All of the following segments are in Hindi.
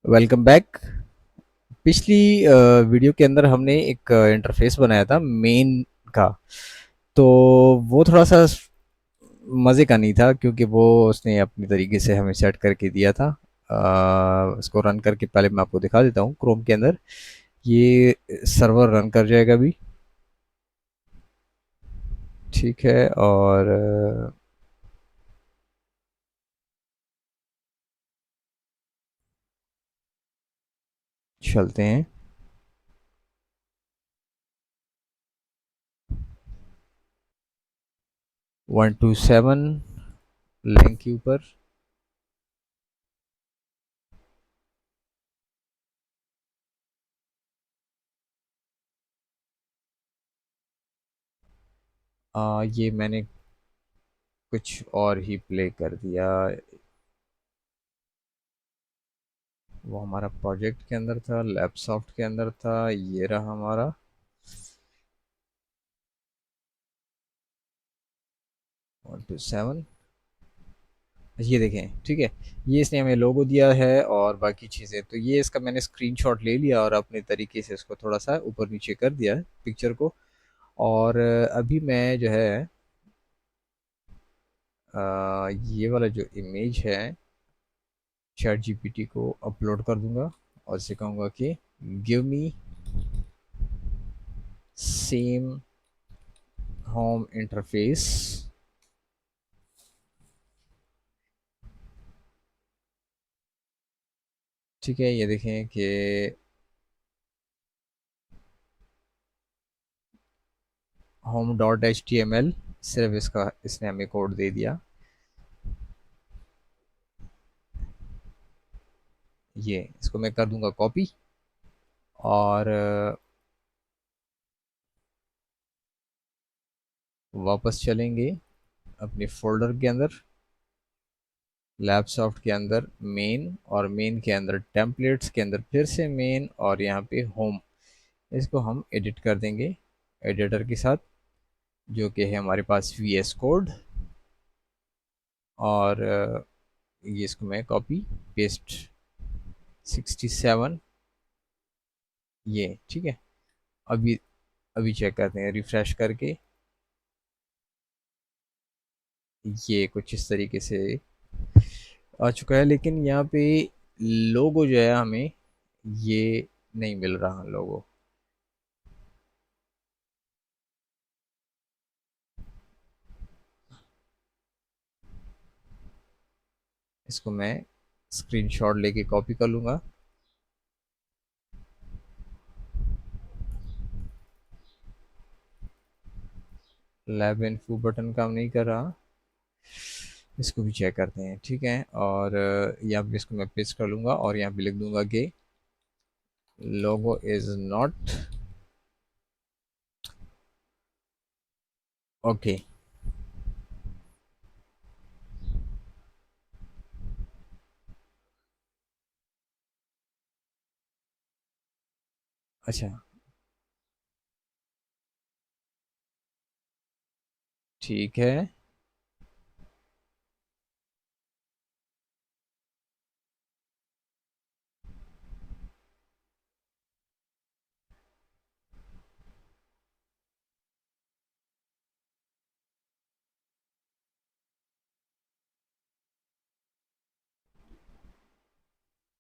Welcome back. पिछली वीडियो के अंदर हमने एक इंटरफेस बनाया था मेन का। तो वो थोड़ा सा मज़े का नहीं था क्योंकि वो उसने अपनी तरीके से हमें सेट करके दिया था। इसको रन करके पहले मैं आपको दिखा देता हूँ क्रोम के अंदर। ये सर्वर रन कर जाएगा अभी। ठीक है, और चलते हैं 127 लिंक के ऊपर। ये मैंने कुछ और ही प्ले कर दिया। वो हमारा प्रोजेक्ट के अंदर था, लैपसॉफ्ट के अंदर था, ये रहा हमारा 127। ये देखें, ठीक है। ये इसने हमें लोगो दिया है और बाकी चीज़ें, तो ये इसका मैंने स्क्रीनशॉट ले लिया और अपने तरीके से इसको थोड़ा सा ऊपर नीचे कर दिया है पिक्चर को। और अभी मैं जो है ये वाला जो इमेज है चैट जीपीटी को अपलोड कर दूंगा और इसे कहूँगा कि give me same home interface. ठीक है, ये देखें कि home dot H T M L सिर्फ इसका इसने हमें कोड दे दिया। ये इसको मैं कर दूंगा कॉपी और वापस चलेंगे अपने फोल्डर के अंदर, लैपसॉफ्ट के अंदर मेन, और मेन के अंदर टेम्पलेट्स के अंदर फिर से मेन, और यहाँ पे होम। इसको हम एडिट कर देंगे एडिटर के साथ, जो कि है हमारे पास वी एस कोड। और ये इसको मैं कॉपी पेस्ट 67, ये ठीक है। अभी अभी चेक करते हैं रिफ्रेश करके। ये कुछ इस तरीके से आ चुका है, लेकिन यहाँ पे लोगो जो है हमें ये नहीं मिल रहा लोगो। इसको मैं स्क्रीनशॉट लेके कॉपी कर लूँगा। लैब इन्फो बटन काम नहीं कर रहा, इसको भी चेक करते हैं। ठीक है, और यहाँ पे इसको मैं पेस्ट कर लूँगा और यहाँ पे लिख दूंगा कि लोगो इज नॉट ओके। अच्छा, ठीक है।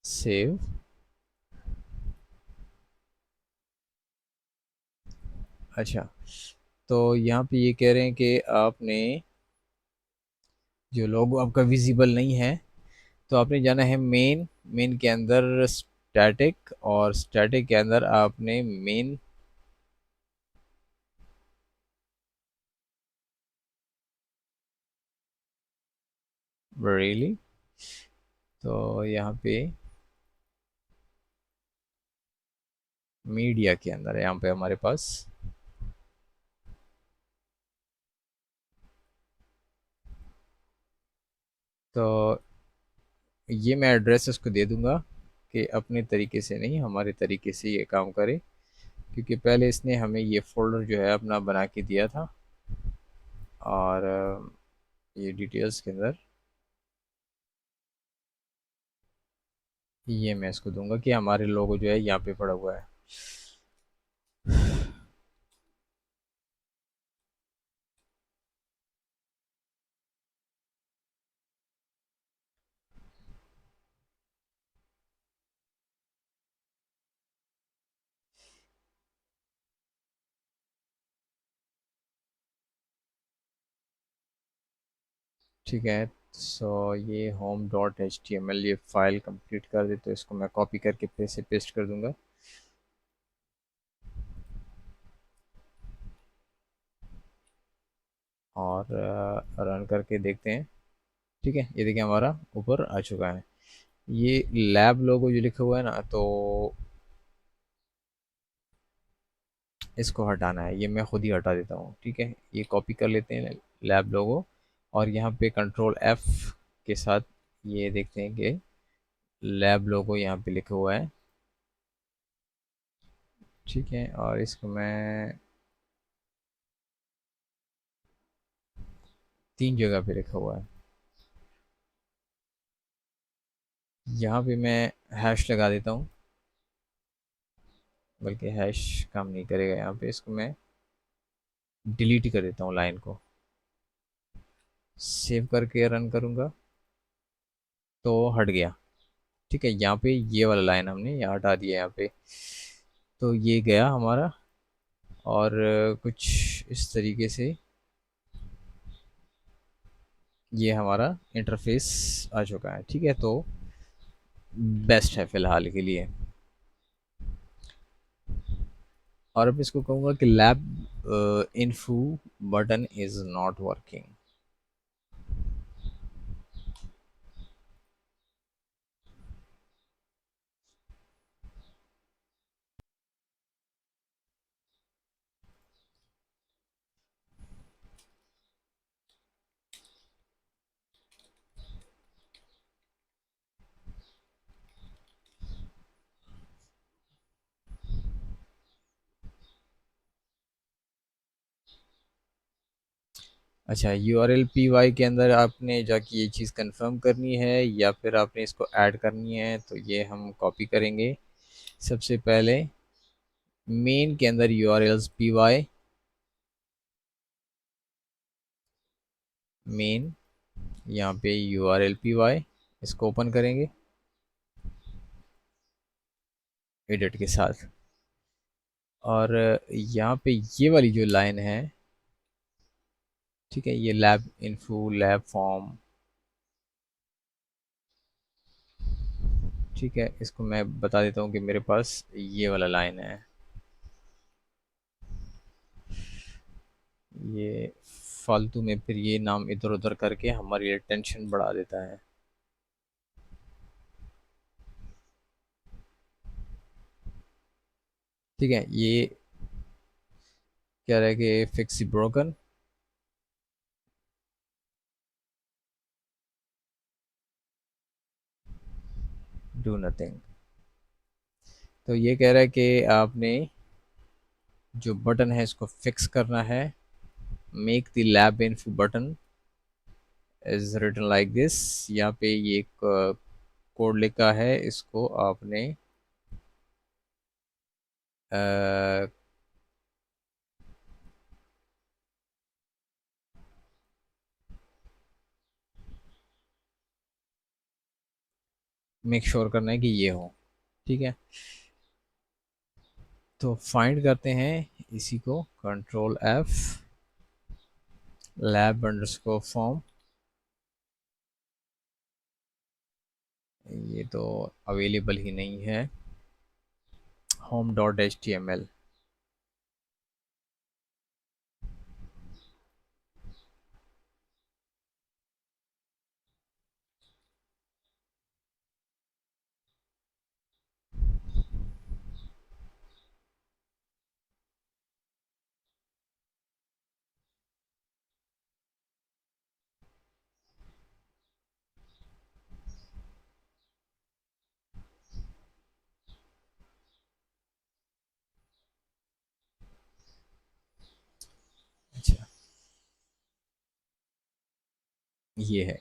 सेव। अच्छा, तो यहाँ पे ये कह रहे हैं कि आपने जो लोगो आपका विजिबल नहीं है, तो आपने जाना है मेन। मेन के अंदर स्टैटिक, और स्टैटिक के अंदर आपने मेन। रियली? तो यहाँ पे मीडिया के अंदर है यहाँ पे हमारे पास। तो ये मैं एड्रेस उसको दे दूंगा कि अपने तरीके से नहीं, हमारे तरीके से ये काम करे, क्योंकि पहले इसने हमें ये फोल्डर जो है अपना बना के दिया था। और ये डिटेल्स के अंदर ये मैं इसको दूंगा कि हमारे लोगो जो है यहाँ पे पड़ा हुआ है। ठीक है। सो ये home dot H T M L ये फाइल कंप्लीट कर दे, तो इसको मैं कॉपी करके फिर से पेस्ट कर दूंगा। और रन करके देखते हैं। ठीक है, ये देखिए हमारा ऊपर आ चुका है। ये लैब लोगो जो लिखा हुआ है ना, तो इसको हटाना है, ये मैं खुद ही हटा देता हूँ। ठीक है, ये कॉपी कर लेते हैं लैब लोगो, और यहाँ पे कंट्रोल एफ के साथ ये देखते हैं कि लैब लोगो यहाँ पे लिखा हुआ है। ठीक है, और इसको मैं 3 जगह पे लिखा हुआ है। यहाँ पे मैं हैश लगा देता हूँ, बल्कि हैश काम नहीं करेगा यहाँ पे, इसको मैं डिलीट कर देता हूँ लाइन को। सेव करके रन करूँगा तो हट गया। ठीक है, यहाँ पे ये वाला लाइन हमने यहाँ हटा दिया यहाँ पे, तो ये गया हमारा। और कुछ इस तरीके से ये हमारा इंटरफेस आ चुका है। ठीक है, तो बेस्ट है फिलहाल के लिए। और अब इसको कहूँगा कि lab info button is not working. अच्छा, U R L P Y के अंदर आपने जाके ये चीज़ कंफर्म करनी है या फिर आपने इसको ऐड करनी है, तो ये हम कॉपी करेंगे। सबसे पहले मेन के अंदर U R L S P Y, main यहाँ पे U R L P Y, इसको ओपन करेंगे एडिट के साथ। और यहाँ पे ये वाली जो लाइन है, ठीक है, ये लैब इन्फो लैब फॉर्म, ठीक है, इसको मैं बता देता हूँ कि मेरे पास ये वाला लाइन है। ये फालतू में फिर ये नाम इधर उधर करके हमारी टेंशन बढ़ा देता है। ठीक है, ये क्या रहे कि फिक्स ब्रोकन, डू नथिंग। तो ये कह रहा है कि आपने जो बटन है इसको फिक्स करना है। Make the lab info button is written like this. यहाँ पे ये एक कोड लिखा है, इसको आपने मेक श्योर करना है कि ये हो। ठीक है, तो फाइंड करते हैं इसी को, control F, lab underscore form. ये तो अवेलेबल ही नहीं है। Home dot H T M L. अच्छा, ये है।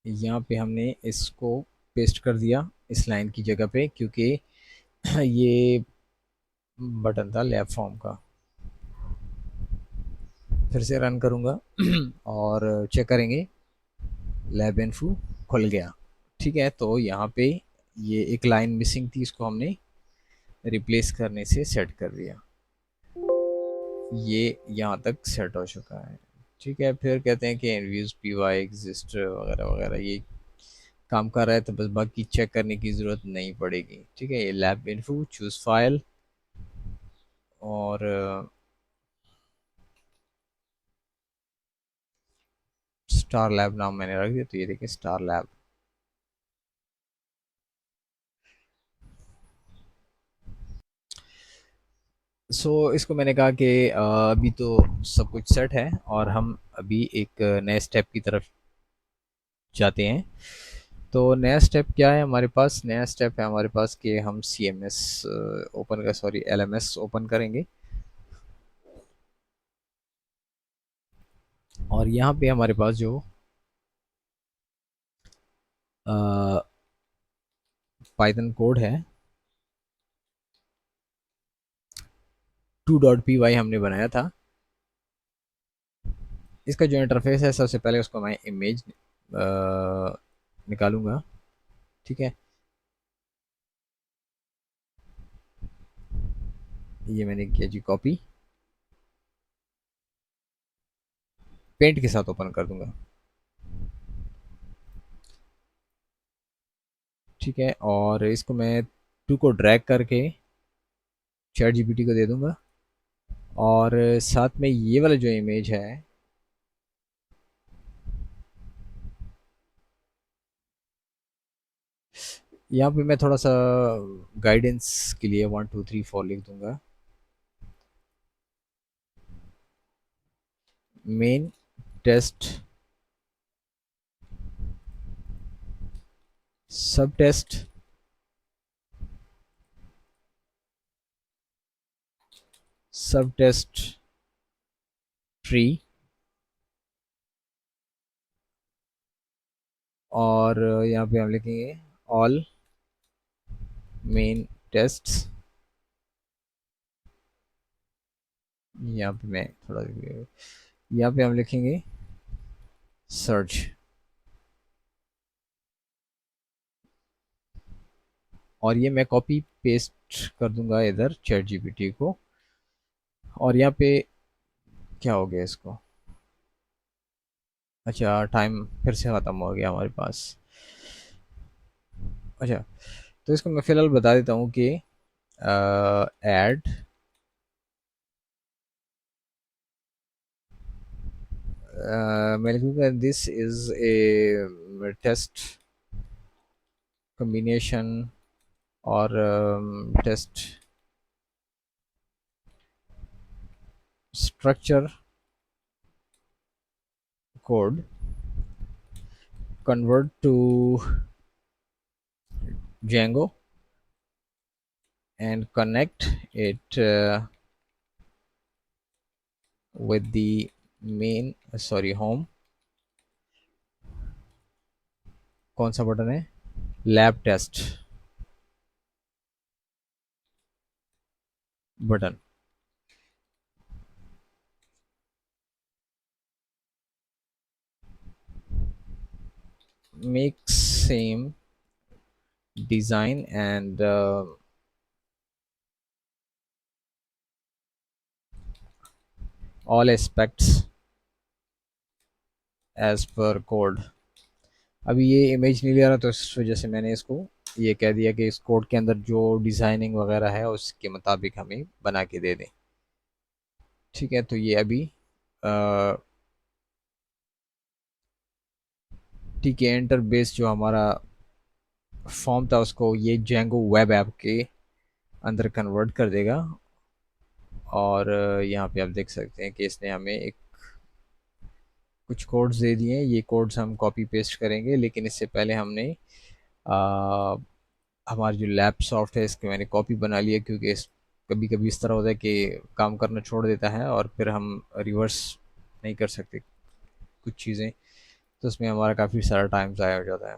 यहाँ पे हमने इसको पेस्ट कर दिया इस लाइन की जगह पे, क्योंकि ये बटन था लैब फॉर्म का। फिर से रन करूँगा और चेक करेंगे, लैब इन्फो खुल गया। ठीक है, तो यहाँ पे ये एक लाइन मिसिंग थी, इसको हमने रिप्लेस करने से सेट कर दिया। ये यहाँ तक सेट हो चुका है। ठीक है, फिर कहते हैं कि एनव्यूज पी वाई एग्जिस्ट वगैरह वगैरह, ये काम कर रहा है, तो बस बाकी चेक करने की ज़रूरत नहीं पड़ेगी। ठीक है, ये लैब इन्फो चूज फाइल, और स्टार लैब नाम मैंने रख दिया, तो ये देखिए स्टार लैब। इसको मैंने कहा कि अभी तो सब कुछ सेट है, और हम अभी एक नए स्टेप की तरफ जाते हैं। तो नया स्टेप क्या है हमारे पास? नया स्टेप है हमारे पास कि हम सी एम एस ओपन कर sorry L M S open करेंगे, और यहाँ पे हमारे पास जो पाइथन कोड है 2.py हमने बनाया था, इसका जो इंटरफेस है, सबसे पहले उसको मैं इमेज निकालूंगा। ठीक है, ये मैंने किया जी कॉपी, पेंट के साथ ओपन कर दूंगा। ठीक है, और इसको मैं टू को ड्रैग करके चैट जीपीटी को दे दूंगा, और साथ में ये वाला जो इमेज है, यहाँ पे मैं थोड़ा सा गाइडेंस के लिए 1 2 3 4 लिख दूंगा। मेन टेस्ट सब टेस्ट सब टेस्ट ट्री, और यहाँ पे हम लिखेंगे ऑल मेन टेस्ट्स। यहाँ पे मैं थोड़ा, यहाँ पे हम लिखेंगे सर्च, और ये मैं कॉपी पेस्ट कर दूंगा इधर चैट जीपीटी को। और यहाँ पे क्या हो गया इसको, अच्छा टाइम फिर से ख़त्म हो गया हमारे पास। अच्छा, तो इसको मैं फ़िलहाल बता देता हूँ कि ऐड मैं लिखूँगा this is a test combination, और test structure code convert to Django and connect it with the main home। कौन सा बटन है? Lab test button. make same design and all aspects as per code। अभी ये इमेज नहीं ले रहा, तो इस वजह से मैंने इसको ये कह दिया कि इस कोड के अंदर जो डिज़ाइनिंग वगैरह है उसके मुताबिक हमें बना के दे दें। ठीक है, तो ये अभी ठीक है, एंटर बेस जो हमारा फॉर्म था उसको ये जेंगो वेब ऐप के अंदर कन्वर्ट कर देगा। और यहाँ पे आप देख सकते हैं कि इसने हमें एक कुछ कोड्स दे दिए हैं, ये कोड्स हम कॉपी पेस्ट करेंगे, लेकिन इससे पहले हमने आ, हमारी जो लैब सॉफ्ट है इसके मैंने कॉपी बना लिया, क्योंकि कभी कभी इस तरह होता है कि काम करना छोड़ देता है और फिर हम रिवर्स नहीं कर सकते कुछ चीज़ें, तो उसमें हमारा काफ़ी सारा टाइम ज़ाया हो जाता है।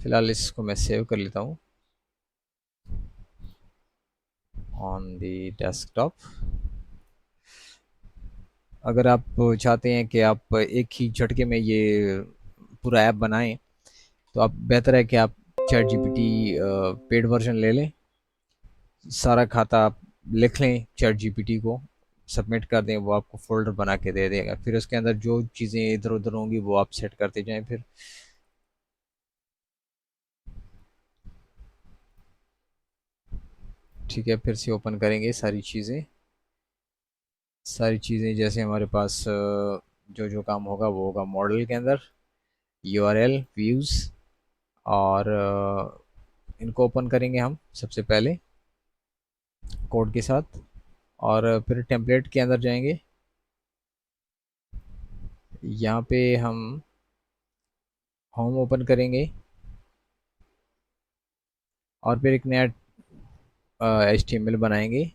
फ़िलहाल इसको मैं सेव कर लेता हूँ ऑन दी डेस्कटॉप। अगर आप चाहते हैं कि आप एक ही झटके में ये पूरा ऐप बनाएं, तो आप बेहतर है कि आप चैट जीपीटी पेड वर्जन ले लें। सारा खाता आप लिख लें चैट जीपीटी को, सबमिट कर दें, वो आपको फ़ोल्डर बना के दे देगा। फिर उसके अंदर जो चीज़ें इधर-उधर होंगी वो आप सेट करते जाएँ फिर। ठीक है, फिर से ओपन करेंगे सारी चीज़ें। सारी चीज़ें जैसे हमारे पास जो-जो काम होगा वो होगा मॉडल के अंदर, यूआरएल, व्यूज़ और इनको ओपन करेंगे हम सबसे पहले कोड के साथ, और फिर टेम्पलेट के अंदर जाएँगे। यहाँ पे हम होम ओपन करेंगे और फिर एक नया एचटीएमएल बनाएंगे,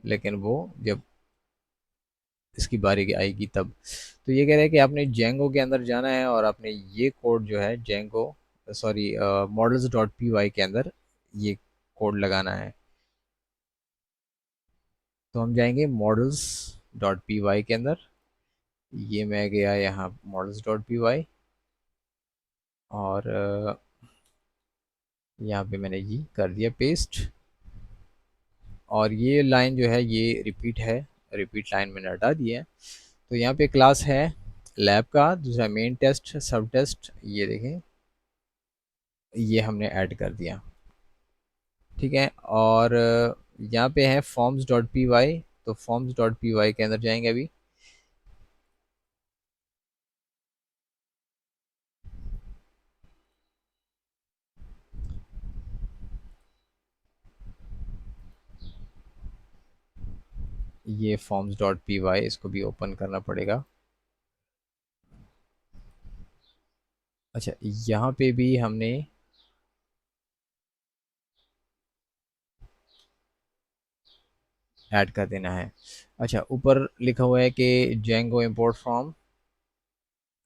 लेकिन वो जब इसकी बारी आएगी तब। तो ये कह रहा है कि आपने जेंगो के अंदर जाना है और आपने ये कोड जो है Django, sorry, models dot P Y के अंदर ये कोड लगाना है। तो हम जाएंगे मॉडल्स डॉट पी वाई के अंदर। ये मैं गया यहाँ मॉडल्स डॉट पी वाई, और यहाँ पे मैंने ये कर दिया पेस्ट। और ये लाइन जो है ये रिपीट है, रिपीट लाइन मैंने हटा दी है। तो यहाँ पे क्लास है लैब का, दूसरा मेन टेस्ट, सब टेस्ट, ये देखें ये हमने ऐड कर दिया। ठीक है, और यहाँ पे है फॉर्म्स डॉट पी वाई। तो फॉर्म्स डॉट पी वाई के अंदर जाएंगे अभी। ये फॉर्म्स डॉट पी वाई, इसको भी ओपन करना पड़ेगा। अच्छा, यहाँ पे भी हमने ऐड कर देना है। अच्छा, ऊपर लिखा हुआ है कि जेंगो इंपोर्ट फ्रॉम,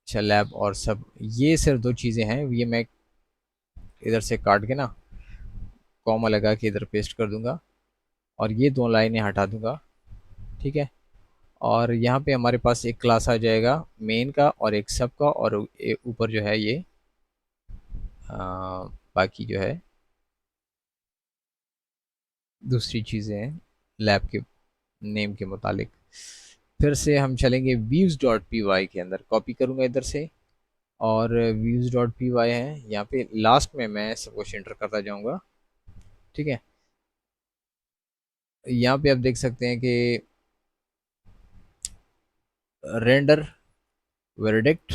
अच्छा लैब और सब, ये सिर्फ दो चीज़ें हैं। ये मैं इधर से काट के ना कॉमा लगा के इधर पेस्ट कर दूंगा और ये दो लाइनें हटा दूंगा। ठीक है, और यहाँ पे हमारे पास एक क्लास आ जाएगा मेन का और एक सब का, और ऊपर जो है ये बाकी जो है दूसरी चीज़ें हैं लैब के नेम के मुतालिक। फिर से हम चलेंगे व्यूज़ डॉट पी वाई के अंदर, कॉपी करूँगा इधर से, और व्यूज़ डॉट पी वाई है यहाँ पे लास्ट में, मैं सब कुछ एंटर करता जाऊँगा। ठीक है, यहाँ पे आप देख सकते हैं कि रेंडर वर्डिक्ट,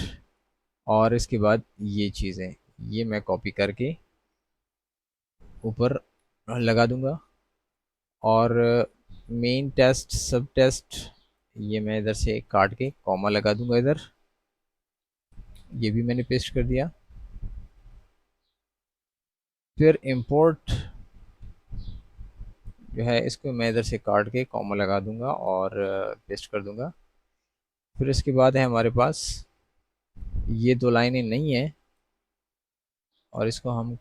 और इसके बाद ये चीज़ें, ये मैं कॉपी करके ऊपर लगा दूंगा। और मेन टेस्ट, सब टेस्ट, ये मैं इधर से काट के कॉमा लगा दूंगा इधर। ये भी मैंने पेस्ट कर दिया। फिर इंपोर्ट जो है इसको मैं इधर से काट के कॉमा लगा दूंगा और पेस्ट कर दूंगा। फिर इसके बाद है हमारे पास ये दो लाइनें नहीं है, और इसको हम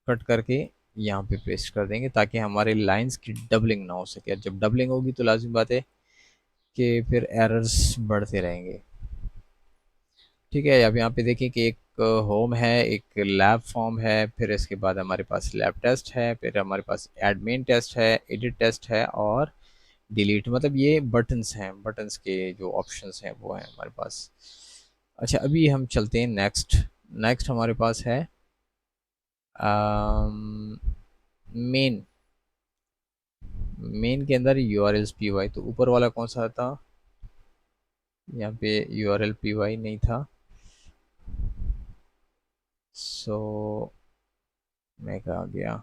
कट करके यहाँ पे पेस्ट कर देंगे ताकि हमारे लाइंस की डबलिंग ना हो सके। जब डबलिंग होगी तो लाजिम बात है कि फिर एरर्स बढ़ते रहेंगे। ठीक है, अब यहाँ पे देखिए कि एक होम है, एक लैब फॉर्म है, फिर इसके बाद हमारे पास लैब टेस्ट है, फिर हमारे पास एडमिन टेस्ट है, एडिट टेस्ट है और डिलीट, मतलब ये बटन्स हैं, बटन्स के जो ऑप्शंस हैं वो हैं हमारे पास। अच्छा, अभी हम चलते हैं नेक्स्ट। नेक्स्ट हमारे पास है मेन। मेन के अंदर U R L P Y, तो ऊपर वाला कौन सा था, यहाँ पे U R L P Y नहीं था। सो मैं कहाँ गया,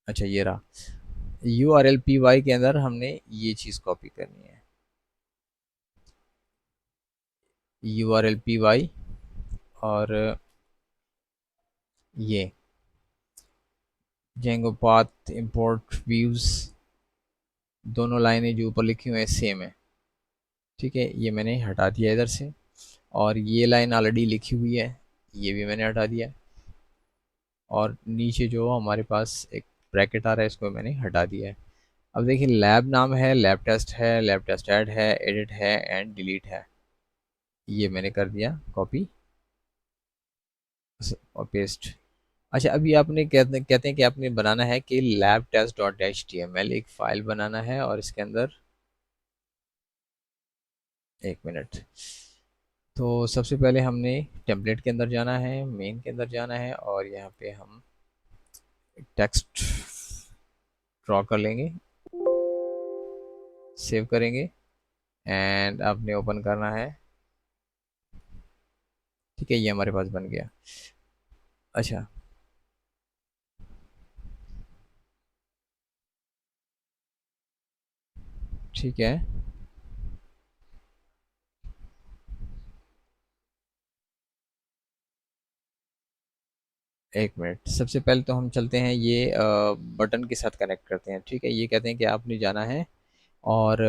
अच्छा ये रहा। U R L P Y के अंदर हमने ये चीज़ कॉपी करनी है, U R L P Y, और ये जेंगो पाथ इंपोर्ट व्यूज़, दोनों लाइनें जो ऊपर लिखी हुई हैं सेम है। ठीक है, ये मैंने हटा दिया इधर से। और ये लाइन ऑलरेडी लिखी हुई है, ये भी मैंने हटा दिया। और नीचे जो हमारे पास एक ब्रैकेट आ रहा है, इसको मैंने हटा दिया है। अब देखिए, लैब नाम है, लैब टेस्ट है, लैब टेस्ट ऐड है, एडिट है एंड डिलीट है। ये मैंने कर दिया कॉपी और पेस्ट। अच्छा, अभी आपने कहते हैं कि आपने बनाना है कि lab test dot H T M L एक फाइल बनाना है, और इसके अंदर, एक मिनट, तो सबसे पहले हमने टेम्पलेट के अंदर जाना है, मेन के अंदर जाना है, और यहाँ पे हम टेक्स्ट ड्रॉ कर लेंगे, सेव करेंगे एंड आपने ओपन करना है। ठीक है, ये हमारे पास बन गया। अच्छा, ठीक है, एक मिनट, सबसे पहले तो हम चलते हैं, ये बटन के साथ कनेक्ट करते हैं। ठीक है, ये कहते हैं कि आपने जाना है और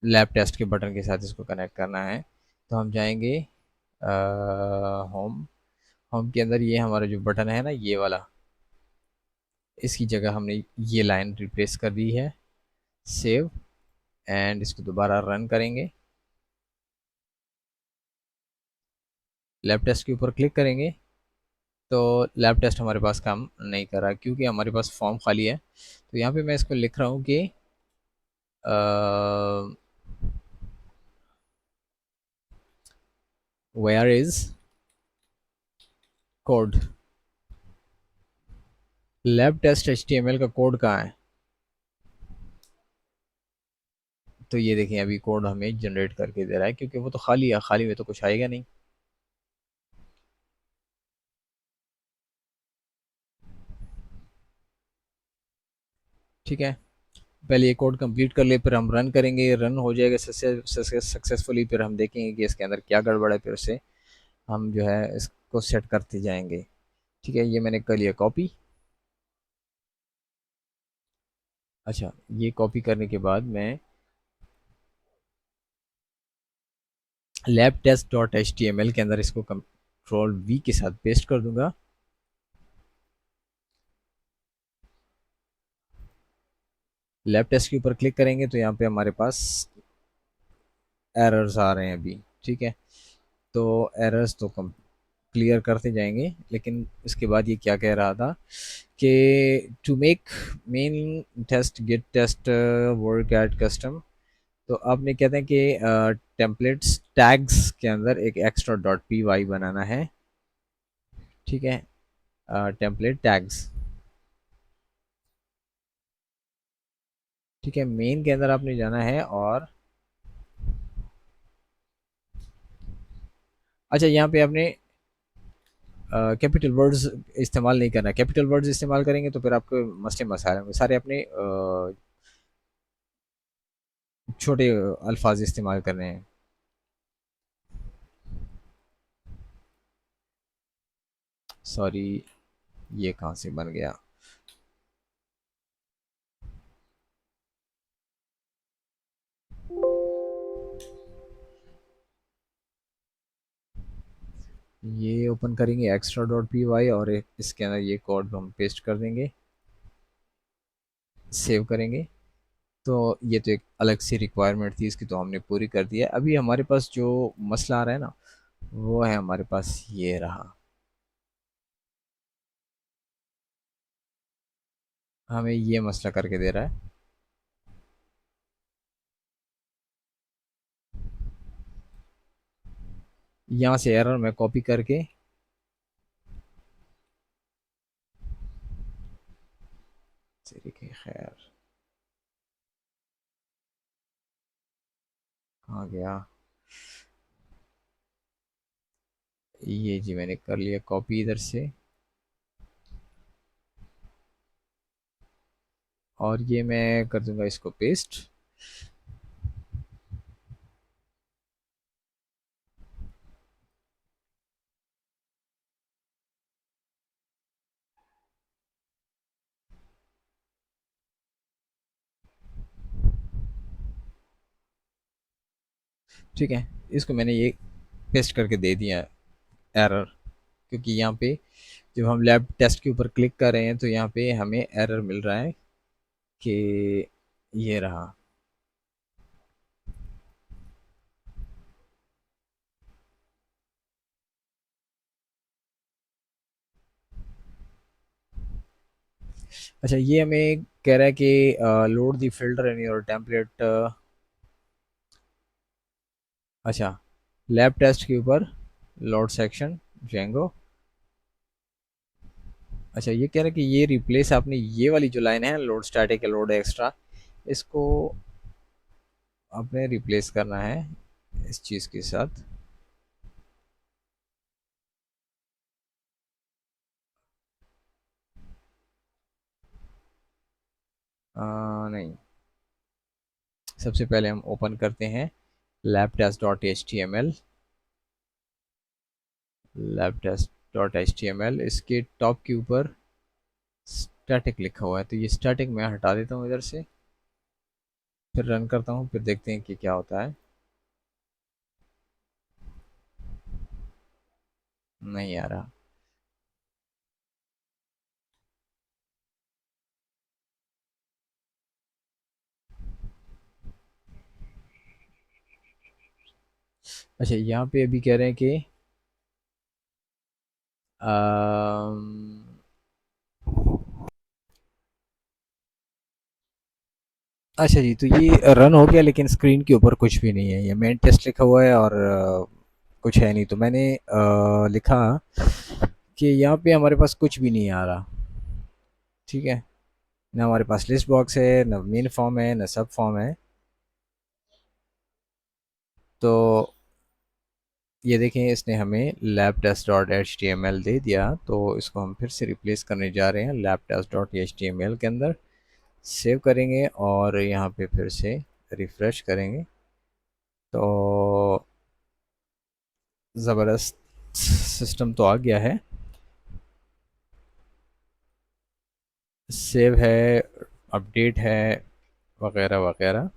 लैब टेस्ट के बटन के साथ इसको कनेक्ट करना है। तो हम जाएंगे होम, होम के अंदर ये हमारा जो बटन है ना, ये वाला, इसकी जगह हमने ये लाइन रिप्लेस कर दी है। सेव एंड इसको दोबारा रन करेंगे। लैब टेस्ट के ऊपर क्लिक करेंगे तो लैब टेस्ट हमारे पास काम नहीं कर रहा, क्योंकि हमारे पास फॉर्म खाली है। तो यहाँ पे मैं इसको लिख रहा हूँ कि where is code, lab test HTML का कोड कहाँ है। तो ये देखें, अभी कोड हमें जनरेट करके दे रहा है, क्योंकि वो तो खाली है, खाली में तो कुछ आएगा नहीं। ठीक है, पहले ये कोड कंप्लीट कर ले, फिर हम रन करेंगे, रन हो जाएगा सक्सेसफुली, फिर हम देखेंगे कि इसके अंदर क्या गड़बड़ है, फिर से हम जो है इसको सेट करते जाएंगे। ठीक है, ये मैंने कर लिया कॉपी। अच्छा, ये कॉपी करने के बाद मैं lab test dot H T M L के अंदर इसको कंट्रोल वी के साथ पेस्ट कर दूंगा। लैब टेस्ट के ऊपर क्लिक करेंगे तो यहाँ पे हमारे पास एरर्स आ रहे हैं अभी। ठीक है, तो एरर्स तो कम क्लियर करते जाएंगे, लेकिन इसके बाद ये क्या कह रहा था कि to make main test get test work at custom. तो आपने कहते हैं कि टेम्पलेट्स टैग्स के अंदर एक एक्स्ट्रा डॉट पी वाई बनाना है। ठीक है, टेम्पलेट टैग्स। ठीक है, मेन के अंदर आपने जाना है और अच्छा, यहाँ पे आपने कैपिटल वर्ड्स इस्तेमाल नहीं करना। कैपिटल वर्ड्स इस्तेमाल करेंगे तो फिर आपको मसले मसाले होंगे, सारे अपने छोटे अल्फाज इस्तेमाल करने हैं। सॉरी, ये कहाँ से बन गया। ये ओपन करेंगे एक्स्ट्रा डॉट पी वाई, और इसके अंदर ये कोड हम पेस्ट कर देंगे, सेव करेंगे। तो ये तो एक अलग सी रिक्वायरमेंट थी इसकी, तो हमने पूरी कर दी है। अभी हमारे पास जो मसला आ रहा है ना, वो है हमारे पास ये रहा। हमें ये मसला करके दे रहा है। यहाँ से एरर मैं कॉपी करके, तेरी की खैर, कहाँ गया, ये जी मैंने कर लिया कॉपी इधर से, और ये मैं कर दूंगा इसको पेस्ट। ठीक है, इसको मैंने ये पेस्ट करके दे दिया एरर, क्योंकि यहाँ पे जब हम लैब टेस्ट के ऊपर क्लिक कर रहे हैं तो यहाँ पे हमें एरर मिल रहा है कि ये रहा। अच्छा, ये हमें कह रहा है कि load the filter in your template. अच्छा, लैब टेस्ट के ऊपर लोड सेक्शन जेंगो। अच्छा, ये कह रहा है कि ये रिप्लेस आपने ये वाली जो लाइन है लोड स्टैटिक या लोड एक्स्ट्रा, इसको आपने रिप्लेस करना है इस चीज़ के साथ। नहीं, सबसे पहले हम ओपन करते हैं lab test dot H T M L. Lab test dot H T M L, इसके टॉप के ऊपर स्टैटिक लिखा हुआ है, तो ये स्टैटिक मैं हटा देता हूँ इधर से, फिर रन करता हूँ, फिर देखते हैं कि क्या होता है। नहीं आ रहा। अच्छा, यहाँ पे अभी कह रहे हैं कि अम, अच्छा जी, तो ये रन हो गया लेकिन स्क्रीन के ऊपर कुछ भी नहीं है, ये मेन टेस्ट लिखा हुआ है और कुछ है नहीं। तो मैंने लिखा कि यहाँ पे हमारे पास कुछ भी नहीं आ रहा। ठीक है, ना हमारे पास लिस्ट बॉक्स है, ना मेन फॉर्म है, ना सब फॉर्म है। तो ये देखें, इसने हमें lab test dot H T M L दे दिया, तो इसको हम फिर से रिप्लेस करने जा रहे हैं lab test dot H T M L के अंदर। सेव करेंगे और यहाँ पे फिर से रिफ्रेश करेंगे, तो ज़बरदस्त सिस्टम तो आ गया है, सेव है, अपडेट है, वगैरह वगैरह।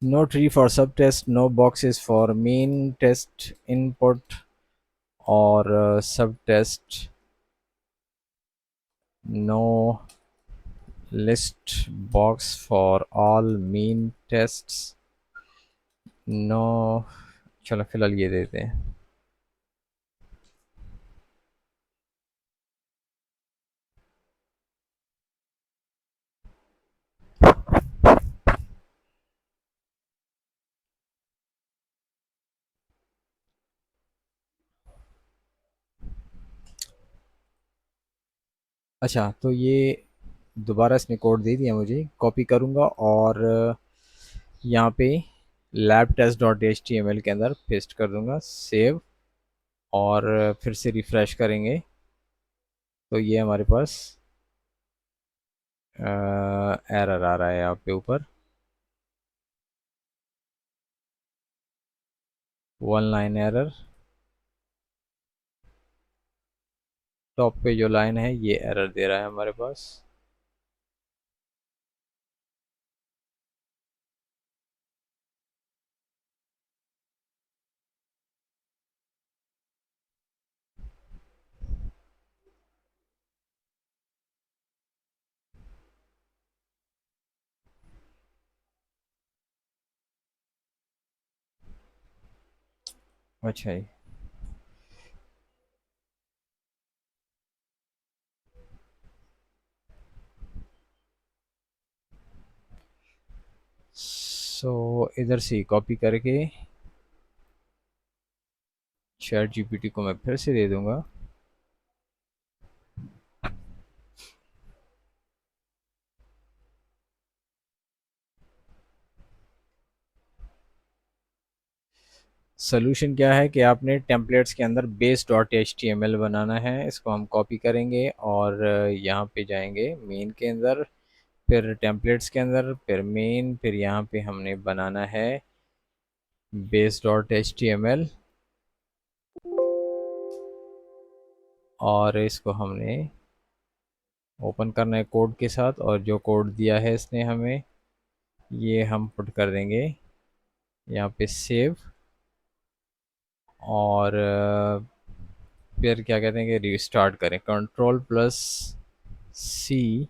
No tree for sub test, no boxes for main test input और sub test, no list box for all main tests, no. चलो फिलहाल ये देते हैं। अच्छा, तो ये दोबारा इसने कोड दे दिया मुझे, कॉपी करूँगा और यहाँ पे lab test dot H T M L के अंदर पेस्ट कर दूँगा, सेव, और फिर से रिफ़्रेश करेंगे तो ये हमारे पास एरर आ रहा है यहाँ पे ऊपर, वन लाइन एरर। टॉप पे जो लाइन है ये एरर दे रहा है हमारे पास। अच्छा जी। सो इधर से कॉपी करके चैट जीपीटी को मैं फिर से दे दूंगा। सोल्यूशन क्या है कि आपने टेम्पलेट्स के अंदर base dot H T M L बनाना है, इसको हम कॉपी करेंगे और यहाँ पे जाएंगे मेन के अंदर, फिर टेम्पलेट्स के अंदर, फिर मेन, फिर यहाँ पे हमने बनाना है base dot H T M L, और इसको हमने ओपन करना है कोड के साथ, और जो कोड दिया है इसने हमें, ये हम पुट कर देंगे यहाँ पे सेव, और फिर क्या कहते हैं कि रिस्टार्ट करें, कंट्रोल प्लस सी,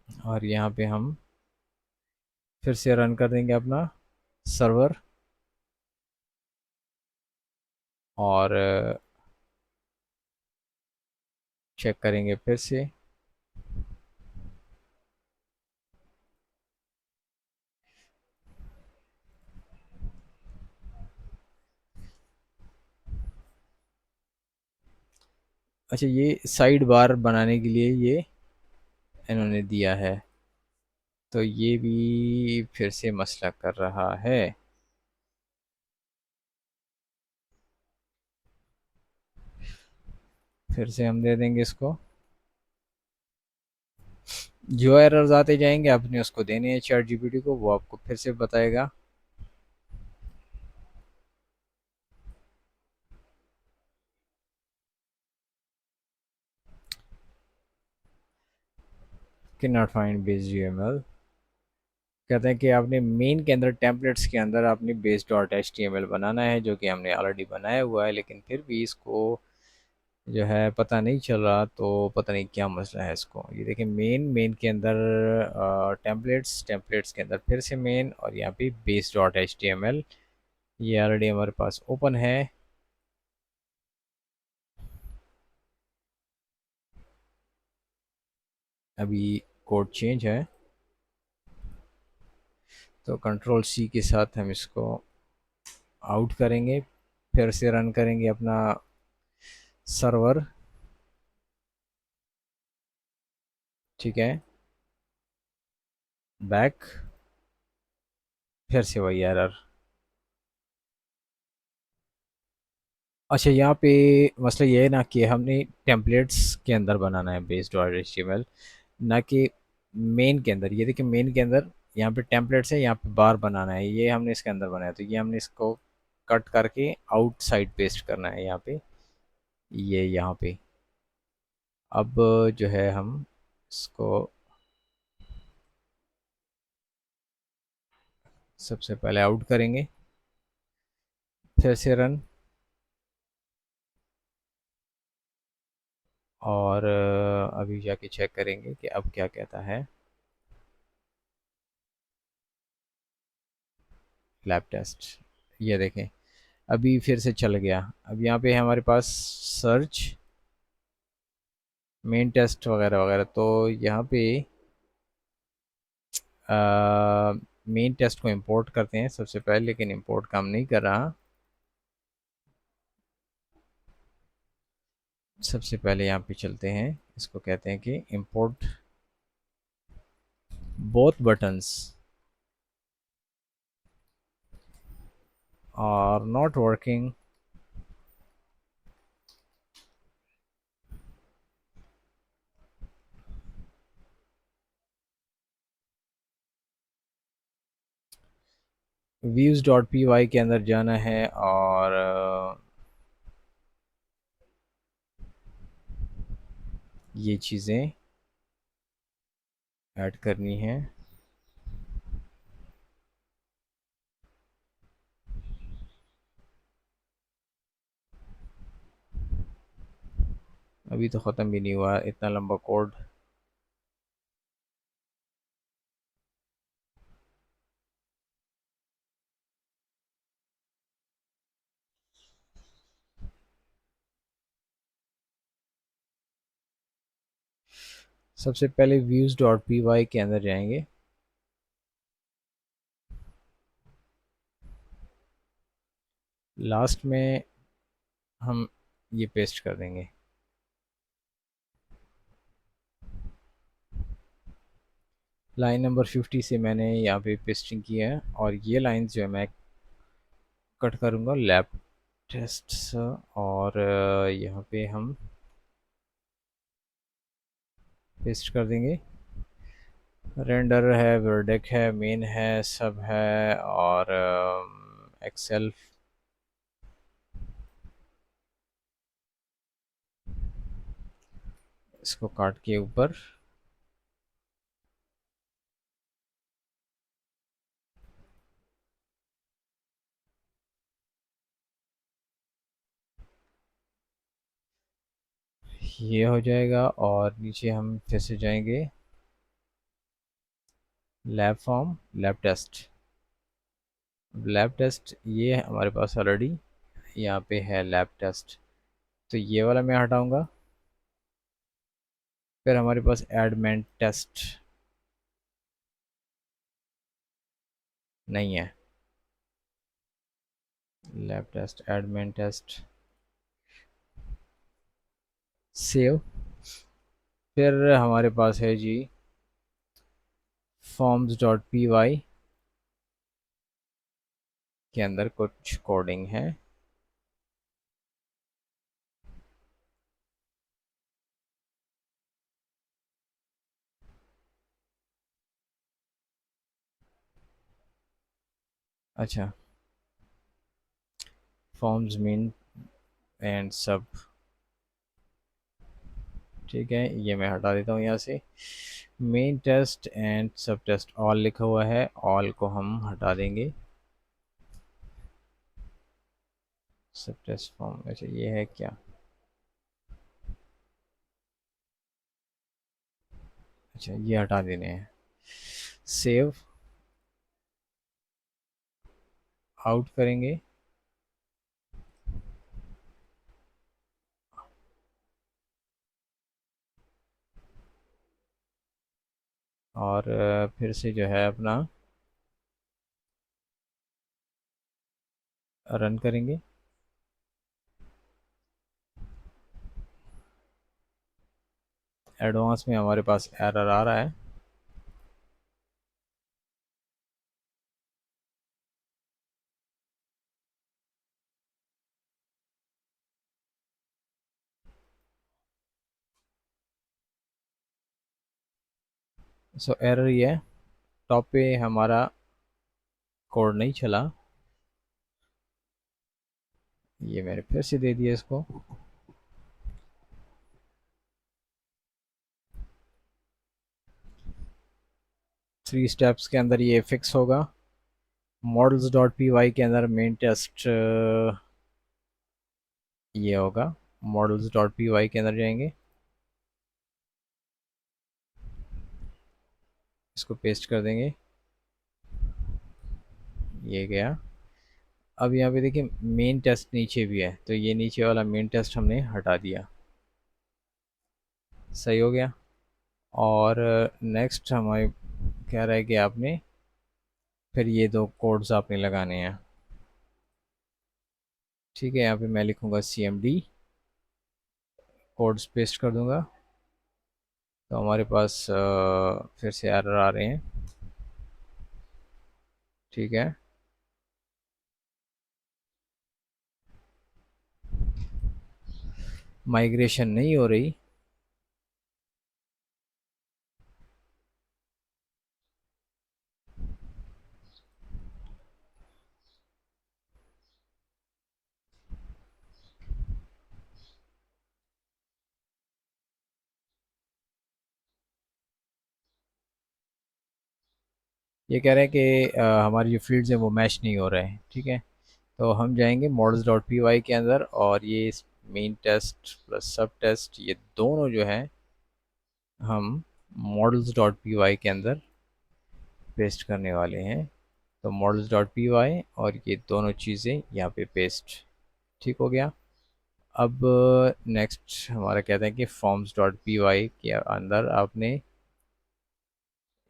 और यहाँ पे हम फिर से रन कर देंगे अपना सर्वर, और चेक करेंगे फिर से। अच्छा, ये साइड बार बनाने के लिए ये इन्होंने दिया है, तो ये भी फिर से मसला कर रहा है। फिर से हम दे देंगे इसको, जो एरर्स आते जाएंगे आपने उसको देने हैं चैट जीपीटी को, वो आपको फिर से बताएगा। कि नॉट फाइंड बेस जीएमएल, कहते हैं कि आपने मेन के अंदर टेम्पलेट्स के अंदर आपने base dot H T M L बनाना है, जो कि हमने ऑलरेडी बनाया हुआ है, लेकिन फिर भी इसको जो है पता नहीं चल रहा, तो पता नहीं क्या मसला है इसको। ये देखिए, मेन के अंदर टेम्पलेट्स के अंदर फिर से मेन, और यहाँ पे base dot H T M L, ये ऑलरेडी हमारे पास ओपन है। अभी कोड चेंज है, तो कंट्रोल सी के साथ हम इसको आउट करेंगे, फिर से रन करेंगे अपना सर्वर, ठीक है, बैक, फिर से वही एरर। अच्छा, यहाँ पे मसला ये है ना कि हमने टेम्पलेट्स के अंदर बनाना है based dot H T M L, ना कि मेन के अंदर। ये देखिए, मेन के अंदर यहाँ पे टेम्पलेट्स है, यहाँ पे बार बनाना है, ये हमने इसके अंदर बनाया, तो ये हमने इसको कट करके आउटसाइड पेस्ट करना है यहाँ पे, ये यहाँ पे। अब जो है हम इसको सबसे पहले आउट करेंगे, फिर से रन, और अभी जाके चेक करेंगे कि अब क्या कहता है लैब टेस्ट। ये देखें, अभी फिर से चल गया। अब यहाँ पे हमारे पास सर्च, मेन टेस्ट वगैरह वगैरह, तो यहाँ पे मेन टेस्ट को इंपोर्ट करते हैं सबसे पहले, लेकिन इंपोर्ट काम नहीं कर रहा। सबसे पहले यहाँ पे चलते हैं, इसको कहते हैं कि import both buttons are not working, views dot P Y के अंदर जाना है, और ये चीज़ें ऐड करनी है। अभी तो ख़त्म भी नहीं हुआ इतना लंबा कोड। सबसे पहले व्यूज डॉट पी वाई के अंदर जाएंगे, लास्ट में हम ये पेस्ट कर देंगे। लाइन नंबर 50 से मैंने यहाँ पे पेस्टिंग किया है, और ये लाइन जो है मैं कट करूँगा लैब टेस्ट, और यहाँ पे हम पेस्ट कर देंगे। रेंडर है, वर्डेक है, मेन है, सब है, और एक्सेल। इसको काट के ऊपर ये हो जाएगा, और नीचे हम फिर से जाएंगे lab form, lab test. Lab test ये हमारे पास ऑलरेडी यहाँ पे है लैब टेस्ट, तो ये वाला मैं हटाऊंगा। फिर हमारे पास एडमेंट टेस्ट नहीं है। Lab test, admin test, save. फिर हमारे पास है जी फॉर्म्स डॉट पी वाई के अंदर कुछ कोडिंग है। अच्छा, फॉर्म्स मीन एंड सब, ठीक है, ये मैं हटा देता हूँ यहाँ से। मेन टेस्ट एंड सब टेस्ट ऑल लिखा हुआ है, ऑल को हम हटा देंगे। सब टेस्ट फॉर्म, अच्छा ये है क्या? अच्छा, ये हटा देने हैं। सेव, आउट करेंगे, और फिर से जो है अपना रन करेंगे। एडवांस में हमारे पास एरर आ रहा है। सो एरर ये है, टॉप पे हमारा कोड नहीं चला। ये मैंने फिर से दे दिया इसको। 3 स्टेप्स के अंदर ये फिक्स होगा। मॉडल्स डॉट पी वाई के अंदर मेन टेस्ट ये होगा। मॉडल्स डॉट पी वाई के अंदर जाएंगे, इसको पेस्ट कर देंगे, ये गया। अब यहाँ पे देखिए मेन टेस्ट नीचे भी है, तो ये नीचे वाला मेन टेस्ट हमने हटा दिया। सही हो गया। और नेक्स्ट हमारे क्या रह गया, आपने फिर ये दो कोड्स आपने लगाने हैं। ठीक है, यहाँ पे मैं लिखूंगा C M D, codes paste कर दूंगा। तो हमारे पास फिर से एरर आ रहे हैं। ठीक है, माइग्रेशन नहीं हो रही। ये कह रहे हैं कि हमारी जो फील्ड्स हैं वो मैच नहीं हो रहे हैं। ठीक है, तो हम जाएंगे मॉडल्स डॉट पी वाई के अंदर, और ये मेन टेस्ट प्लस सब टेस्ट ये दोनों जो है हम मॉडल्स डॉट पी वाई के अंदर पेस्ट करने वाले हैं। तो मॉडल्स डॉट पी वाई और ये दोनों चीज़ें यहाँ पे पेस्ट। ठीक हो गया। अब नेक्स्ट हमारा कहते हैं कि फॉर्म्स डॉट पी वाई के अंदर आपने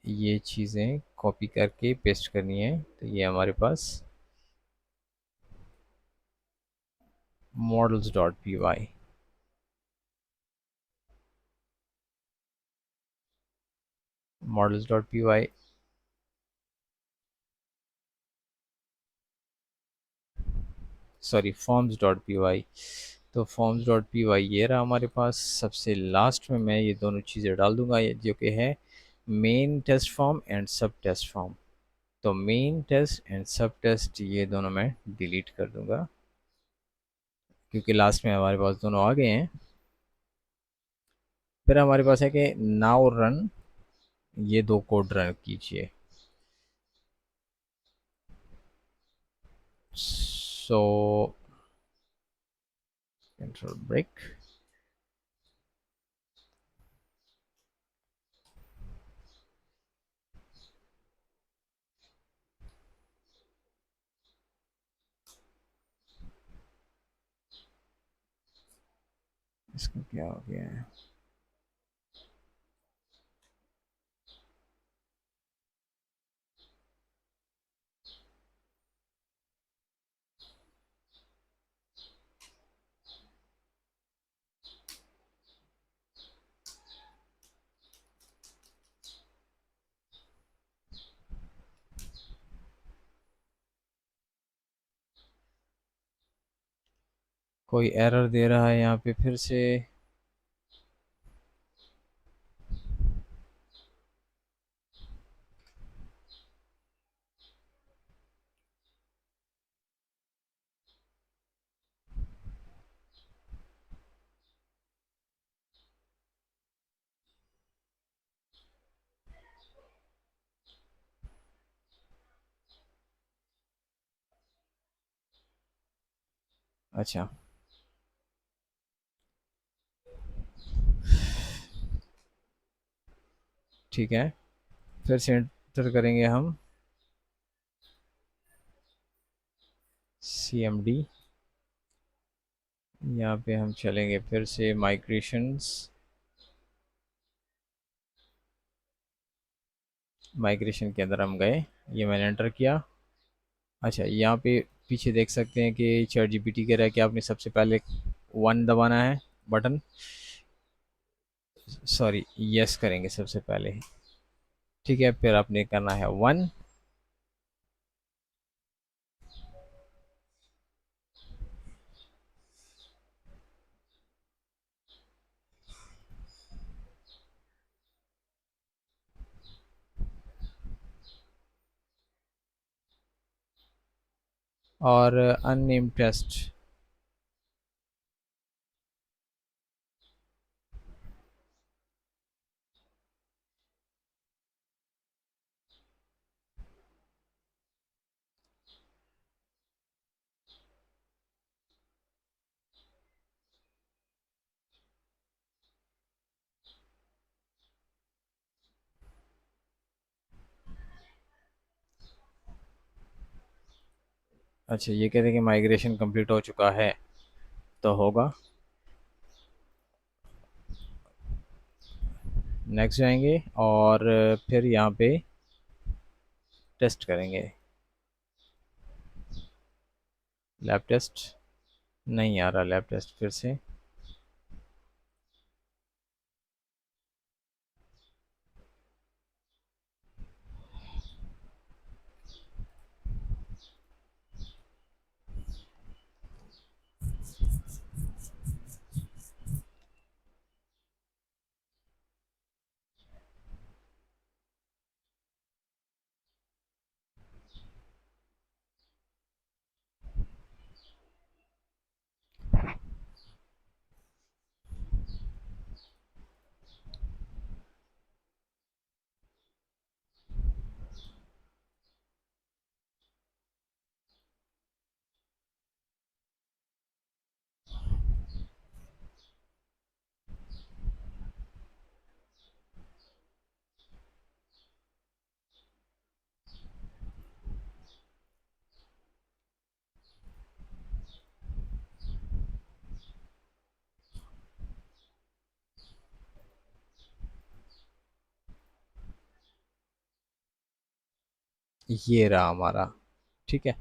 ये चीज़ें कॉपी करके पेस्ट करनी है। तो ये हमारे पास models dot P Y, models dot P Y, sorry forms dot P Y. तो फॉर्म्स डॉट पी वाई ये रहा हमारे पास। सबसे लास्ट में मैं ये दोनों चीज़ें डाल दूंगा, ये जो कि है मेन टेस्ट फॉर्म एंड सब टेस्ट फॉर्म। तो मेन टेस्ट एंड सब टेस्ट ये दोनों मैं डिलीट कर दूंगा, क्योंकि लास्ट में हमारे पास दोनों आ गए हैं। फिर हमारे पास है कि नाउ रन, ये दो कोड रन कीजिए। So control break. इसका क्या हो गया है? कोई एरर दे रहा है यहाँ पे फिर से। अच्छा, ठीक है। फिर से एंटर करेंगे हम सी एम डी। यहाँ पे हम चलेंगे फिर से माइग्रेशंस। माइग्रेशन के अंदर हम गए, ये मैंने एंटर किया। अच्छा, यहाँ पे पीछे देख सकते हैं कि चैट जीपीटी कह रहा है कि आपने सबसे पहले वन दबाना है बटन। सॉरी, यस करेंगे सबसे पहले। ठीक है, फिर आपने करना है वन। और अननेम टेस्ट। अच्छा, ये कहते हैं कि माइग्रेशन कंप्लीट हो चुका है, तो होगा। नेक्स्ट जाएंगे और फिर यहाँ पे टेस्ट करेंगे। लैब टेस्ट नहीं आ रहा, लैब टेस्ट फिर से। ये रहा हमारा। ठीक है,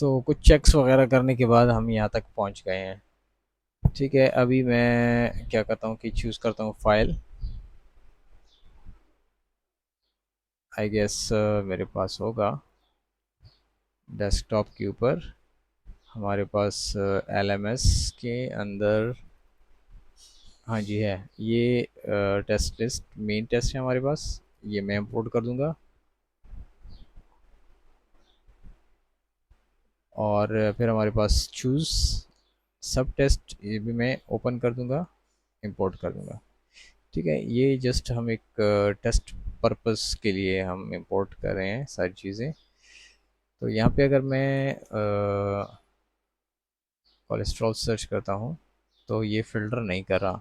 तो कुछ चेक्स वगैरह करने के बाद हम यहाँ तक पहुँच गए हैं। ठीक है, अभी मैं क्या करता हूँ कि चूज़ करता हूँ फाइल। आई गेस मेरे पास होगा डेस्कटॉप के ऊपर। हमारे पास LMS के अंदर, हाँ जी है, ये टेस्ट लिस्ट मेन टेस्ट है हमारे पास, ये मैं इंपोर्ट कर दूंगा। और फिर हमारे पास चूज़ सब टेस्ट, ये भी मैं ओपन कर दूंगा, इंपोर्ट कर दूंगा। ठीक है, ये जस्ट हम एक टेस्ट पर्पस के लिए हम इंपोर्ट कर रहे हैं सारी चीज़ें। तो यहाँ पे अगर मैं कोलेस्ट्रॉल सर्च करता हूँ तो ये फ़िल्टर नहीं कर रहा।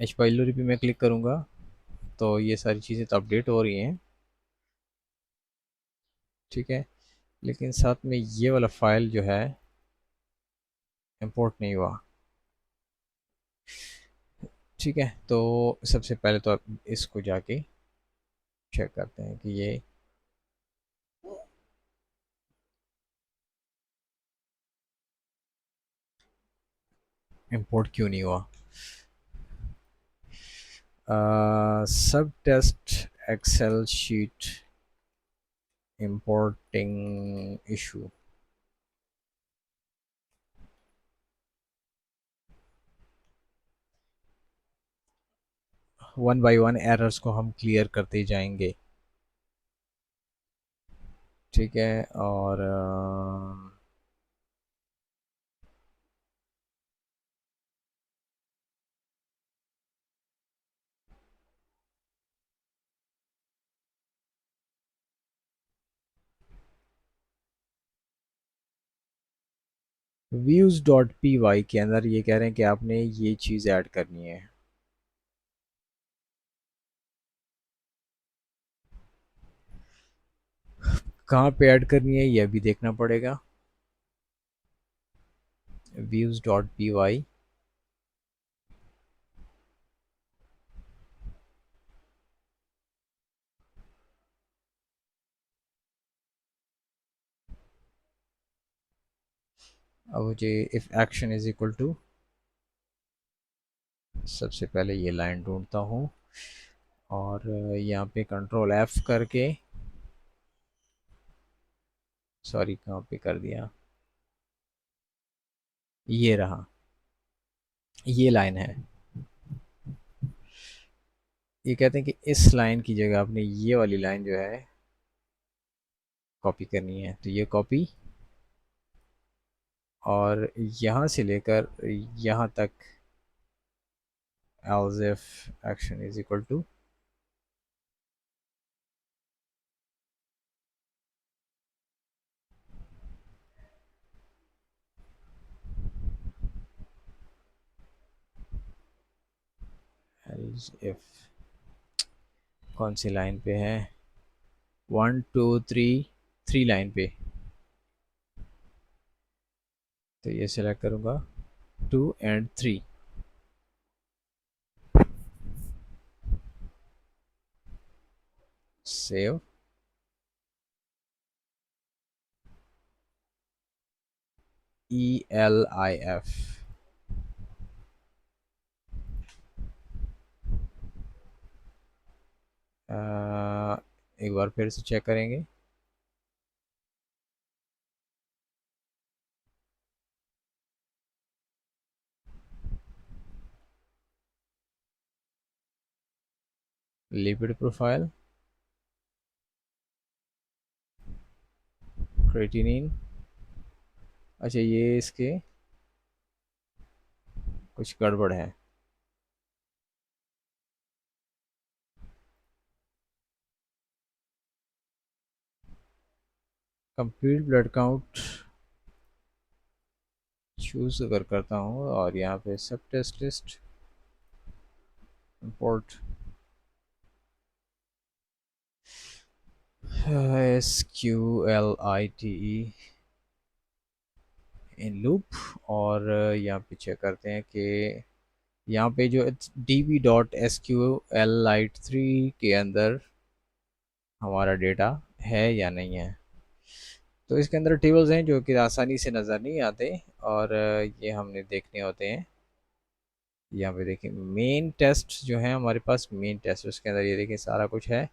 एच पाइलोरी पे मैं क्लिक करूँगा तो ये सारी चीज़ें तो अपडेट हो रही हैं। ठीक है, लेकिन साथ में ये वाला फाइल जो है इंपोर्ट नहीं हुआ। ठीक है, तो सबसे पहले तो आप इसको जाके चेक करते हैं कि ये इंपोर्ट क्यों नहीं हुआ। Sub test excel sheet importing issue. One by one errors को हम क्लियर करते जाएंगे। ठीक है, और व्यूज डॉट पी वाई के अंदर ये कह रहे हैं कि आपने ये चीज़ ऐड करनी है। कहाँ पे ऐड करनी है ये भी देखना पड़ेगा। व्यूज डॉट पी वाई, अब मुझे if action is equal to, सबसे पहले ये लाइन ढूंढता हूँ और यहाँ पे कंट्रोल एफ करके, सॉरी कहाँ पे कर दिया, ये रहा, ये लाइन है। ये कहते हैं कि इस लाइन की जगह आपने ये वाली लाइन जो है कॉपी करनी है, तो ये कॉपी, और यहाँ से लेकर यहाँ तक else if action is equal to, else if कौन सी लाइन पे है, 1 2 3, 3 लाइन पे, तो ये सिलेक्ट करूँगा 2 और 3। सेव, ELIF, एक बार फिर से चेक करेंगे। लिपिड प्रोफाइल, क्रेटिनिन, अच्छा ये इसके कुछ गड़बड़ है। कंप्लीट ब्लड काउंट चूज अगर करता हूँ और यहाँ पे sub test list import SQLITE in loop, और यहाँ पे चेक करते हैं कि यहाँ पे जो DB.SQLite3 के अंदर हमारा डेटा है या नहीं है। तो इसके अंदर टेबल्स हैं जो कि आसानी से नज़र नहीं आते, और ये हमने देखने होते हैं। यहाँ पे देखिए मेन टेस्ट जो है हमारे पास, मेन टेस्ट उसके अंदर ये देखिए सारा कुछ है,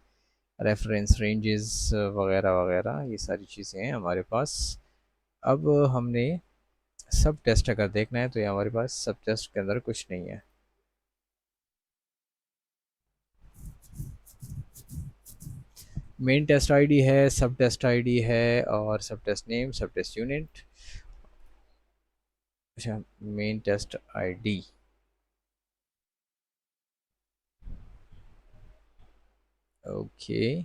रेफरेंस रेंजेस वगैरह वगैरह, ये सारी चीज़ें हैं हमारे पास। अब हमने सब टेस्ट अगर देखना है तो ये हमारे पास सब टेस्ट के अंदर कुछ नहीं है। मेन टेस्ट आईडी है, सब टेस्ट आईडी है, और sub test name, sub test unit. अच्छा, main test ID. Okay.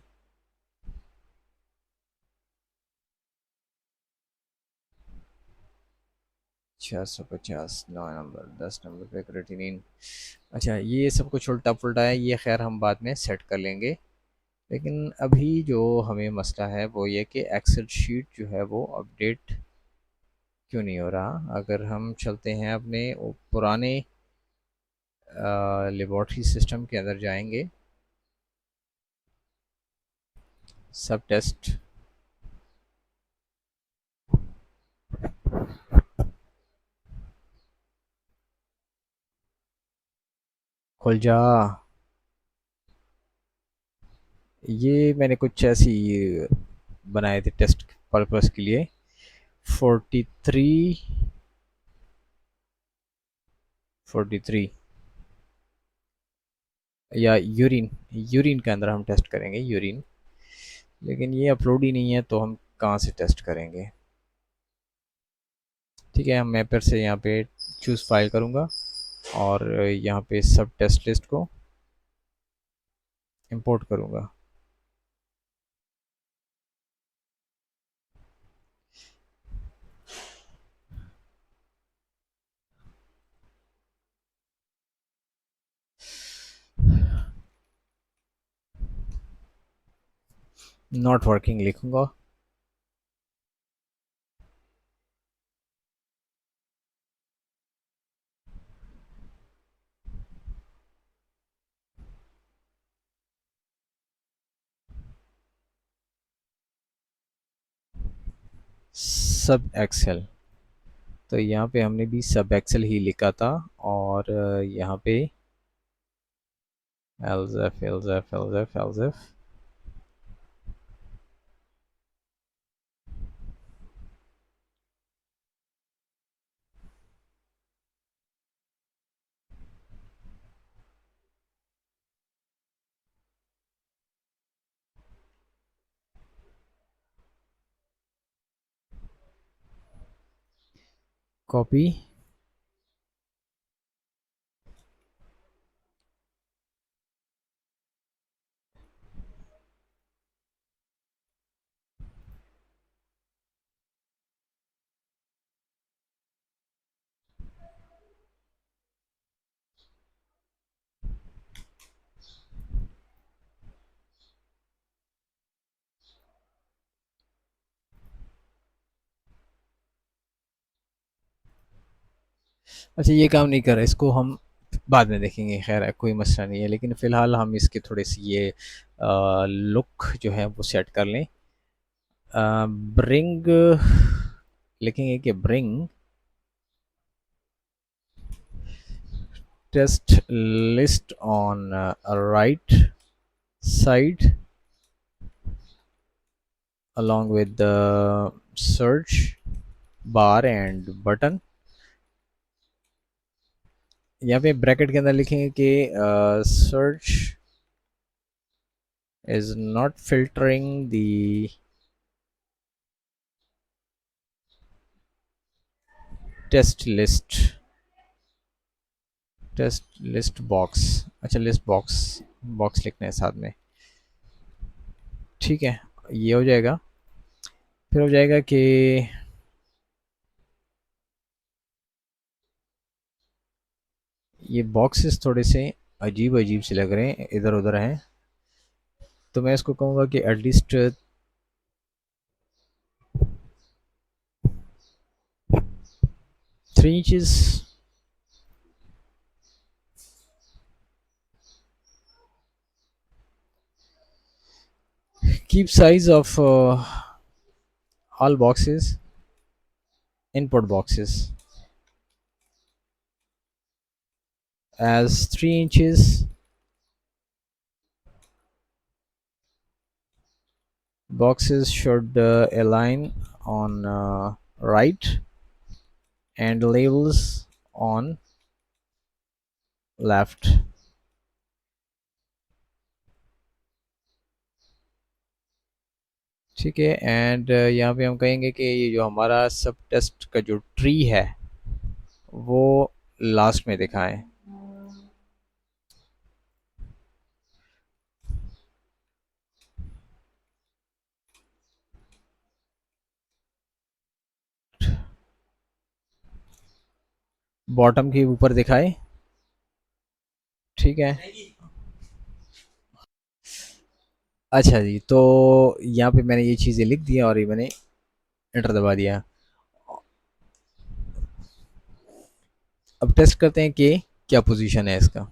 650, 9 number, 10 number पे क्रेटिनिन। अच्छा, ये सब कुछ उल्टा पुल्टा है, ये खैर हम बाद में सेट कर लेंगे। लेकिन अभी जो हमें मसला है वो ये कि एक्सेल शीट जो है वो अपडेट क्यों नहीं हो रहा। अगर हम चलते हैं अपने वो पुराने लेबॉर्ट्री सिस्टम के अंदर जाएंगे, सब टेस्ट। खुल जा। ये मैंने कुछ ऐसी बनाए थे टेस्ट पर्पस के लिए। 43, 43, या यूरिन, यूरिन के अंदर हम टेस्ट करेंगे यूरिन। लेकिन ये अपलोड ही नहीं है तो हम कहाँ से टेस्ट करेंगे। ठीक है, मैं फिर से यहाँ पे चूज़ फाइल करूँगा और यहाँ पे सब टेस्ट लिस्ट को इंपोर्ट करूँगा। नॉट वर्किंग लिखूँगा। सब एक्सेल, तो यहाँ पे हमने भी सब एक्सेल ही लिखा था। और यहाँ पे एल्ज़ेफ, एल्ज़ेफ, एल्ज़ेफ, एल्ज़ेफ। कॉपी। अच्छा, ये काम नहीं कर रहा, इसको हम बाद में देखेंगे, खैर है, कोई मसला नहीं है। लेकिन फ़िलहाल हम इसके थोड़े सी ये लुक जो है वो सेट कर लें। ब्रिंग लिखेंगे कि bring test list on right side along with the search bar and button। यहाँ पे ब्रैकेट के अंदर लिखेंगे कि search is not filtering the test list, test list box. अच्छा, लिस्ट बॉक्स, बॉक्स लिखना है साथ में। ठीक है, ये हो जाएगा। फिर हो जाएगा कि ये बॉक्सेस थोड़े से अजीब अजीब से लग रहे हैं, इधर उधर हैं। तो मैं इसको कहूँगा कि at least 3 inches. keep size of all boxes, input boxes, as 3 inches। Boxes should align on right and labels on left. ठीक है, एंड यहाँ पे हम कहेंगे कि ये जो हमारा सब टेस्ट का जो ट्री है वो लास्ट में दिखाएं। बॉटम के ऊपर दिखाए। ठीक है। अच्छा जी, तो यहाँ पे मैंने ये चीज़ें लिख दी और ये मैंने एंटर दबा दिया। अब टेस्ट करते हैं कि क्या पोजीशन है इसका।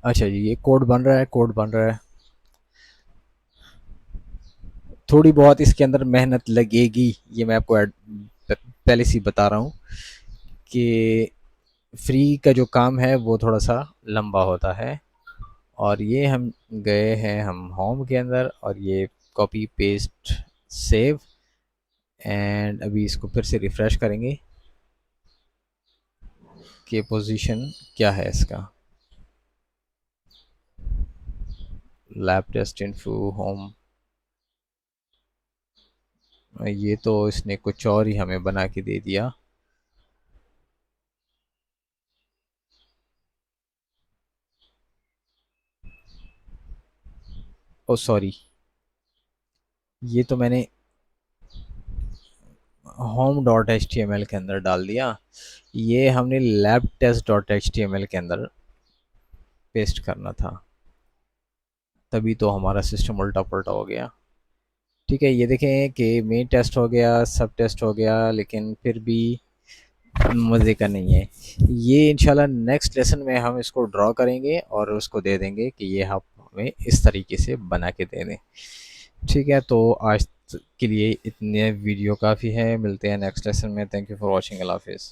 अच्छा जी, ये कोड बन रहा है, कोड बन रहा है। थोड़ी बहुत इसके अंदर मेहनत लगेगी, ये मैं आपको पहले से ही बता रहा हूँ कि फ्री का जो काम है वो थोड़ा सा लंबा होता है। और ये हम गए हैं हम होम के अंदर और ये कॉपी पेस्ट सेव, एंड अभी इसको फिर से रिफ़्रेश करेंगे कि पोजीशन क्या है इसका। लैब टेस्ट इन्फो होम, ये तो इसने कुछ और ही हमें बना के दे दिया। ओ सॉरी, ये तो मैंने home dot H T M L के अंदर डाल दिया। ये हमने lab test dot H T M L के अंदर पेस्ट करना था, तभी तो हमारा सिस्टम उल्टा पुल्टा हो गया। ठीक है, ये देखें कि मेन टेस्ट हो गया, सब टेस्ट हो गया, लेकिन फिर भी मज़े का नहीं है। ये इंशाल्लाह नेक्स्ट लेसन में हम इसको ड्रॉ करेंगे और उसको दे देंगे कि ये आप हमें इस तरीके से बना के दे दें। ठीक है, तो आज के लिए इतने वीडियो काफ़ी है। मिलते हैं नेक्स्ट लेसन में। Thank you for watching. अल्लाह हाफिज़।